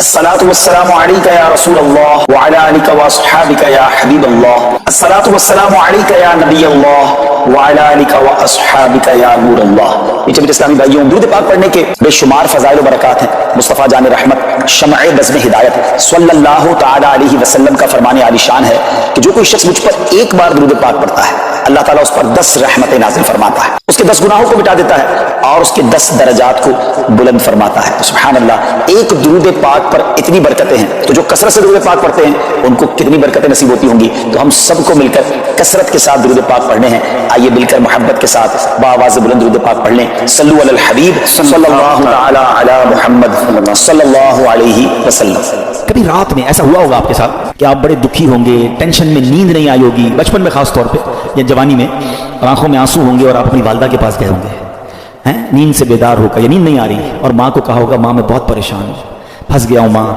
الصلاة والسلام عليك يا رسول الله وعلى آلك وأصحابك يا حبيب الله. الصلاة والسلام عليك يا نبي الله وعلى آلك وأصحابك يا نور الله. میٹھے میٹھے اسلامی بھائیوں، درود پاک پڑھنے کے بے شمار فضائل و برکات ہیں. مصطفیٰ جان رحمت شمع بزم ہدایت صلی اللہ تعالی علیہ وسلم کا فرمان عالی شان ہے کہ جو کوئی شخص مجھ پر ایک بار درود پاک پڑھتا ہے، اللہ تعالیٰ اس پر 10 رحمتیں نازل فرماتا ہے، اس کے 10 گناہوں کو مٹا دیتا ہے اور اس کے 10 درجات کو بلند فرماتا ہے. سبحان اللہ. ایک درود پاک پر اتنی برکتیں ہیں، تو جو کثرت سے درود پاک پڑھتے ہیں ان کو کتنی برکتیں نصیب ہوتی ہوں گی. تو ہم سب کو مل کر کثرت کے ساتھ درود پاک پڑھنے ہیں. آئیے مل کر محبت کے ساتھ بآواز بلند درود پاک پڑھ لیں. صلو علی الحبیب صلی اللہ تعالی علی محمد صلی اللہ علیہ وسلم. کبھی رات میں ایسا ہوا ہوگا آپ کے ساتھ کہ آپ بڑے دکھی ہوں گے، ٹینشن میں نیند نہیں آئی ہوگی، بچپن میں خاص طور پہ یا جوانی میں، اور آنکھوں میں آنسو ہوں گے اور آپ اپنی والدہ کے پاس گئے ہوں گے، نیند سے بیدار ہو کر یا نیند نہیں آ رہی، اور ماں کو کہا ہوگا ماں میں بہت پریشان ہوں، پھنس گیا ہوں ماں،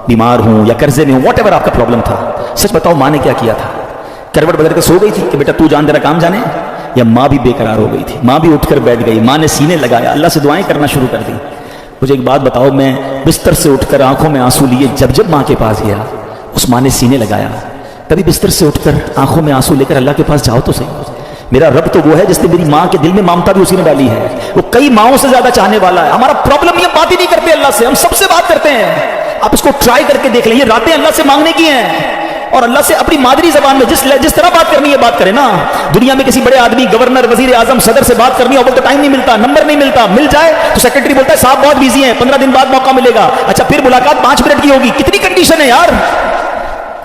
بیمار ہوں یا قرضے میں ہوں، واٹ ایور آپ کا پرابلم تھا. سچ بتاؤ ماں نے کیا کیا تھا؟ کروٹ بدل کر سو گئی تھی کہ بیٹا تو جان تیرا کام جانے، یا ماں بھی بے قرار ہو گئی تھی؟ ماں بھی اٹھ کر بیٹھ گئی، ماں نے سینے لگایا، اللہ سے دعائیں کرنا شروع کر دی. مجھے ایک بات بتاؤ، میں بستر سے اٹھ کر آنکھوں میں آنسو لیے جب ماں کے پاس گیا، اس ماں نے سینے لگایا. کبھی بستر سے اٹھ کر آنکھوں میں آنسو لے کر اللہ کے پاس جاؤ تو صحیح. میرا رب تو وہ ہے جس نے میری ماں کے دل میں ممتا بھی اسی نے ڈالی ہے. وہ کئی ماؤں سے زیادہ چاہنے والا ہے. ہمارا پرابلم یہ بات ہی نہیں کرتے اللہ سے، ہم سب سے بات کرتے ہیں. آپ اس کو ٹرائی کر کے دیکھ لیں، یہ راتیں اللہ سے مانگنے کی ہیں، اور اللہ سے اپنی مادری زبان میں جس طرح بات کرنی ہے بات کریں نا. دنیا میں کسی بڑے آدمی، گورنر، وزیر اعظم، صدر سے بات کرنی ہو، بولتے ٹائم نہیں ملتا، نمبر نہیں ملتا، مل جائے تو سیکرٹری بولتا ہے صاحب بہت بیزی ہیں، 15 دن بعد موقع ملے گا. اچھا پھر ملاقات 5 منٹ کی ہوگی. کتنی کنڈیشن ہے یار.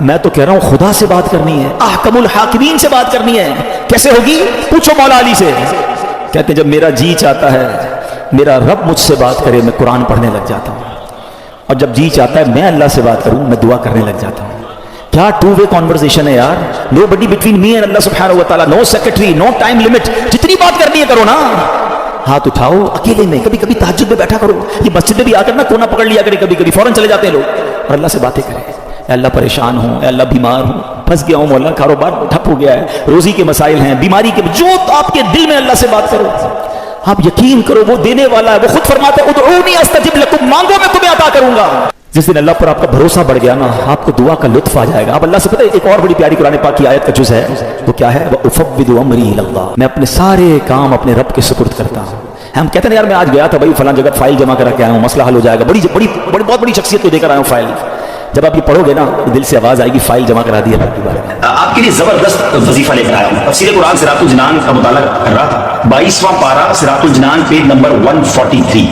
میں تو کہہ رہا ہوں خدا سے بات کرنی ہے، احکم الحاکمین سے بات کرنی ہے. کیسے ہوگی؟ پوچھو مولا علی سے. کہتے جب میرا جی چاہتا ہے میرا رب مجھ سے بات کرے، میں قرآن پڑھنے لگ جاتا ہوں، اور جب جی چاہتا ہے میں اللہ سے بات کروں، میں دعا کرنے لگ جاتا ہوں. کیا 2-way conversation ہے یار. نو بڈی بٹوین می اینڈ اللہ سبحانہ و تعالیٰ، نو سیکرٹری، نو ٹائم لمٹ. جتنی بات کرنی ہے کرو نا. ہاتھ اٹھاؤ اکیلے میں، کبھی کبھی تہجد میں بیٹھا کرو. یہ مسجد میں بھی آ کر نا کونا پکڑ لیا کرے، کبھی کبھی فوراً چلے جاتے ہیں لوگ، اور اللہ سے باتیں کریں. اے اللہ پریشان ہوں، اے اللہ بیمار ہوں، پھنس گیا ہوں مولا، کاروبار ٹھپ ہو گیا ہے، روزی کے مسائل ہیں، بیماری کے، جو آپ کے دل میں اللہ سے بات کرو. آپ یقین کرو وہ دینے والا ہے. وہ خود فرماتا ہے ادعونی استجب لکم، مانگو میں تمہیں عطا کروں گا. جس دن اللہ پر آپ کا بھروسہ بڑھ گیا نا، آپ کو دعا کا لطف آ جائے گا. آپ اللہ سے پتہ ہے ایک اور بڑی پیاری قرآن پاک کی آیت کا جز ہے، وہ کیا ہے؟ وَأُفَوِّضُ أَمْرِي إِلَى اللَّهِ، میں اپنے سارے کام اپنے رب کے سپرد کرتا ہوں. ہم کہتے ہیں یار میں آج گیا تھا بھائی فلاں جگہ فائل جمع کرا کے آیا ہوں، مسئلہ حل ہو جائے گا، بہت بڑی شخصیت کو دے کر آیا ہوں فائل. جب آپ یہ پڑھو گے نا دل سے آواز آئے گی فائل جمع کرا دی اللہ کے بارے میں. آپ کے لیے زبردست وظیفہ لے کر آیا ہوں. تفسیر قرآن صراط الجنان کا مطالعہ کر رہا تھا. 22واں پارہ صراط الجنان پیج نمبر 143،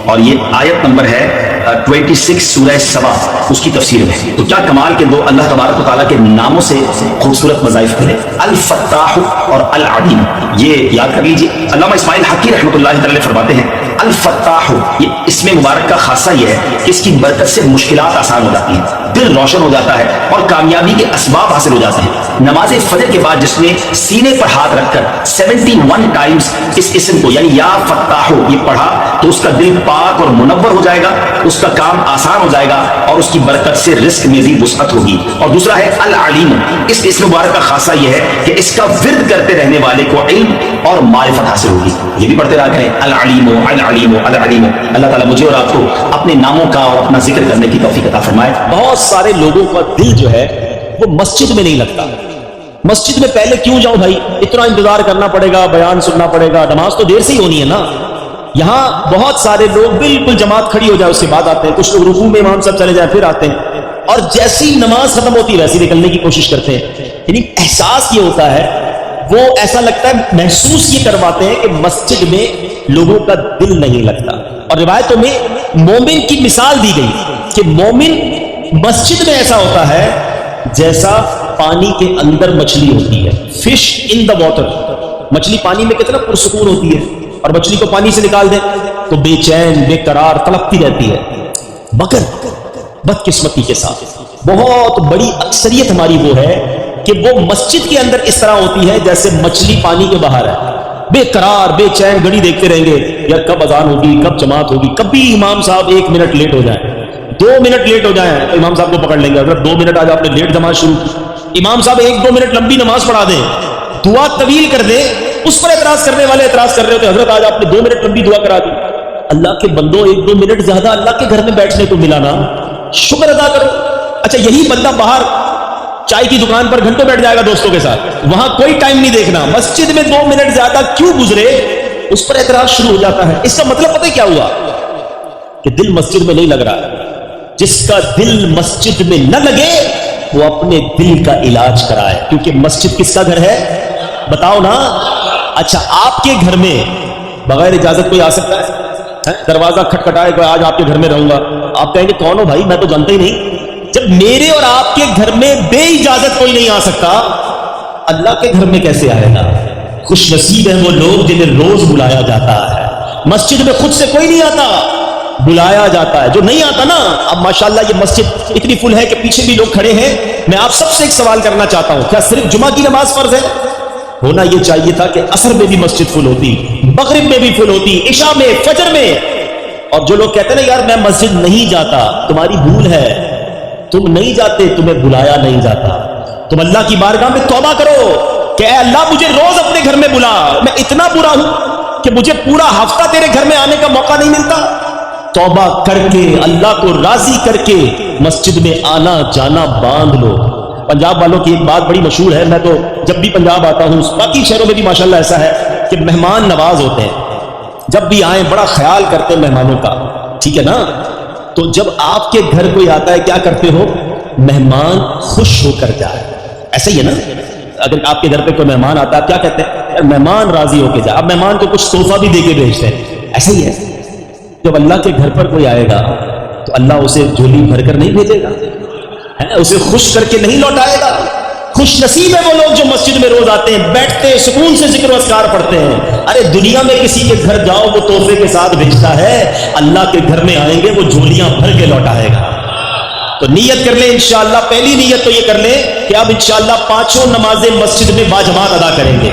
اور یہ آیت نمبر ہے 26 سورہ سبا، اس کی تفسیر ہے. تو کیا کمال کے دو اللہ تبارک و تعالیٰ کے ناموں سے خوبصورت وظائف کرے، الفتاح اور العلیم. یہ یاد کر لیجیے. علامہ اسماعیل حقی رحمۃ اللہ تعالی فرماتے ہیں الفتاح، یہ اسم مبارک کا خاصہ یہ ہے کہ اس کی برکت سے مشکلات آسان ہو جاتی ہیں، دل روشن ہو جاتا ہے اور کامیابی کے اسباب حاصل ہو جاتے ہیں. نماز فجر کے بعد جس نے سینے پر ہاتھ رکھ کر 71 ٹائمز اس اسم کو یعنی یا فتاح یہ پڑھا تو اس کا دل پاک اور منور ہو جائے گا، اس کا کام آسان ہو جائے گا، اور اس کی برکت سے رزق میں بھی وسعت ہوگی. اور دوسرا ہے العلیم. اس اسم مبارک کا خاصہ یہ ہے کہ اس کا ورد کرتے رہنے والے کو علم اور معرفت حاصل ہوگی. یہ بھی پڑھتے رہا کریں العلیم العلیم العلیم. اللہ تعالیٰ مجھے اور آپ کو اپنے ناموں کا اور اپنا ذکر کرنے کی توفیق عطا فرمائے. بہت سارے لوگوں کا دل جو ہے وہ مسجد میں نہیں لگتا. مسجد میں پہلے کیوں جاؤں بھائی، اتنا انتظار کرنا پڑے گا، بیان سننا پڑے گا، نماز تو دیر سے ہی ہونی ہے نا. یہاں بہت سارے لوگ بالکل جماعت کھڑی ہو جائے اس کے بعد آتے ہیں، کچھ لوگ رکوع میں امام صاحب چلے جائیں پھر آتے ہیں، اور جیسی نماز ختم ہوتی ہے ویسی نکلنے کی کوشش کرتے ہیں. یعنی احساس یہ ہوتا ہے، وہ ایسا لگتا ہے، محسوس یہ کرواتے ہیں کہ مسجد میں لوگوں کا دل نہیں لگتا. اور روایتوں میں مومن کی مثال دی گئی کہ مومن مسجد میں ایسا ہوتا ہے جیسا پانی کے اندر مچھلی ہوتی ہے، فش ان دا واٹر. مچھلی پانی میں کتنا پرسکون ہوتی ہے، اور مچھلی کو پانی سے نکال دیں تو بے چین بے قرار تڑپتی رہتی ہے. مگر بدقسمتی کے ساتھ بہت بڑی اکثریت ہماری وہ ہے کہ وہ مسجد کے اندر اس طرح ہوتی ہے جیسے مچھلی پانی کے باہر ہے، بے قرار بے چین، گھڑی دیکھتے رہیں گے یا کب اذان ہوگی، کب جماعت ہوگی. کبھی امام صاحب 1 منٹ لیٹ ہو جائیں، 2 منٹ لیٹ ہو جائیں تو امام صاحب کو پکڑ لیں گے. اگر 2 منٹ آج آپ نے لیٹ نماز شروع کی، امام صاحب 1-2 منٹ لمبی نماز پڑھا دیں، دعا طویل کر دیں، اس پر اعتراض کرنے والے اعتراض کر رہے ہوتے ہیں حضرت آج آپ نے 2 منٹ لمبی دعا کرا دی. اللہ کے بندوں 1-2 منٹ زیادہ اللہ کے گھر میں بیٹھنے کو ملا نا. شکر ادا کرو. اچھا یہی بندہ باہر چائے کی دکان پر گھنٹوں بیٹھ جائے گا دوستوں کے ساتھ, وہاں کوئی ٹائم نہیں دیکھنا, مسجد میں 2 منٹ زیادہ کیوں گزرے اس پر اعتراض شروع ہو جاتا ہے. اس کا مطلب پتہ کیا ہوا کہ دل مسجد میں نہیں لگ رہا. جس کا دل مسجد میں نہ لگے وہ اپنے دل کا علاج کرائے, کیونکہ مسجد کس کا گھر ہے بتاؤ نا. اچھا آپ کے گھر میں بغیر اجازت کوئی آ سکتا ہے؟ دروازہ کھٹکھٹائے کوئی, آج آپ کے گھر میں رہوں گا, آپ کہیں گے کون ہو بھائی, میں تو جانتا ہی نہیں. جب میرے اور آپ کے گھر میں بے اجازت کوئی نہیں آ سکتا, اللہ کے گھر میں کیسے آئے گا؟ خوش نصیب ہیں وہ لوگ جنہیں روز بلایا جاتا ہے. مسجد میں خود سے کوئی نہیں آتا, بلایا جاتا ہے. جو نہیں آتا نا, اب ماشاءاللہ یہ مسجد اتنی فل ہے کہ پیچھے بھی لوگ کھڑے ہیں. میں آپ سب سے ایک سوال کرنا چاہتا ہوں, کیا صرف جمعہ کی نماز فرض ہے؟ ہونا یہ چاہیے تھا کہ عصر میں بھی مسجد فل ہوتی, مغرب میں بھی فل ہوتی, عشاء میں, فجر میں. اور جو لوگ کہتے ہیں نا یار میں مسجد نہیں جاتا, تمہاری بھول ہے. تم نہیں جاتے, تمہیں بلایا نہیں جاتا. تم اللہ کی بارگاہ میں توبہ کرو کہ اے اللہ مجھے روز اپنے گھر میں بلا, میں اتنا برا ہوں کہ مجھے پورا ہفتہ تیرے گھر میں آنے کا موقع نہیں ملتا. توبہ کر کے اللہ کو راضی کر کے مسجد میں آنا جانا باندھ لو. پنجاب والوں کی ایک بات بڑی مشہور ہے, میں تو جب بھی پنجاب آتا ہوں, باقی شہروں میں بھی ماشاءاللہ ایسا ہے کہ مہمان نواز ہوتے ہیں. جب بھی آئیں بڑا خیال کرتے ہیں مہمانوں کا, ٹھیک ہے نا. تو جب آپ کے گھر کوئی آتا ہے کیا کرتے ہو؟ مہمان خوش ہو کر جائے. ایسا ہی ہے نا, اگر آپ کے گھر پہ کوئی مہمان آتا ہے کیا کہتے ہیں؟ مہمان راضی ہو کے جائے. اب مہمان کو کچھ تحفہ بھی دے کے بھیجتے ہیں. ایسا ہی ہے, جب اللہ کے گھر پر کوئی آئے گا تو اللہ اسے جھولی بھر کر نہیں بھیجے گا, اسے خوش کر کے نہیں لوٹائے گا. خوش نصیب ہے وہ لوگ جو مسجد میں روز آتے ہیں, بیٹھتے سکون سے ذکر و اذکار پڑھتے ہیں. ارے دنیا میں کسی کے گھر جاؤ وہ تحفے کے ساتھ بھیجتا ہے, اللہ کے گھر میں آئیں گے وہ جھولیاں بھر کے لوٹائے گا. تو نیت کر لیں انشاءاللہ. پہلی نیت تو یہ کر لیں کہ اب انشاءاللہ 5 نمازیں مسجد میں باجماعت ادا کریں گے.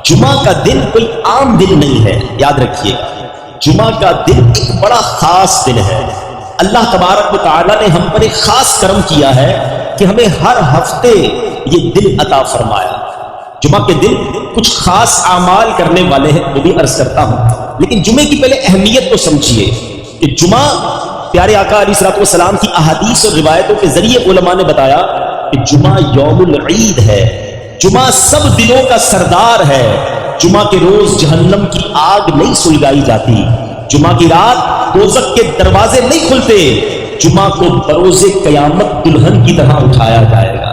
جمعہ کا دن کوئی عام دن نہیں ہے, یاد رکھیے. جمعہ کا دن ایک بڑا خاص دن ہے. اللہ تبارک و تعالی نے ہم پر ایک خاص کرم کیا ہے کہ ہمیں ہر ہفتے یہ دن عطا فرمایا. جمعہ کے دن کچھ خاص اعمال کرنے والے ہیں, وہ بھی عرض کرتا ہوں. لیکن جمعے کی پہلے اہمیت کو سمجھیے کہ جمعہ پیارے آقا علیہ الصلوۃ والسلام کی احادیث اور روایتوں کے ذریعے علماء نے بتایا کہ جمعہ یوم العید ہے. جمعہ سب دنوں کا سردار ہے. جمعہ کے روز جہنم کی آگ نہیں سلگائی جاتی. جمعہ کی رات دوزخ کے دروازے نہیں کھلتے. جمعہ کو بروز قیامت دلہن کی طرح اٹھایا جائے گا.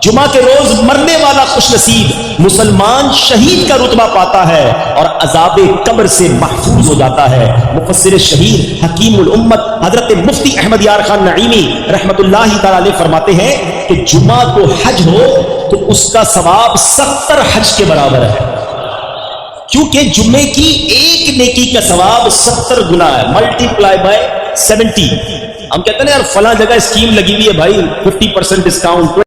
جمعہ کے روز مرنے والا خوش نصیب مسلمان شہید کا رتبہ پاتا ہے اور عذاب قبر سے محفوظ ہو جاتا ہے. مفسر شہیر حکیم الامت حضرت مفتی احمد یار خان نعیمی رحمت اللہ تعالی علیہ فرماتے ہیں کہ جمعہ کو حج ہو تو اس کا ثواب 70 حج کے برابر ہے, کیونکہ جمعے کی ایک نیکی کا ثواب 70 گنا ہے, ملٹیپلائی بائی 70. ہم کہتے ہیں یار فلاں جگہ اسکیم لگی ہوئی ہے بھائی 50% ڈسکاؤنٹ,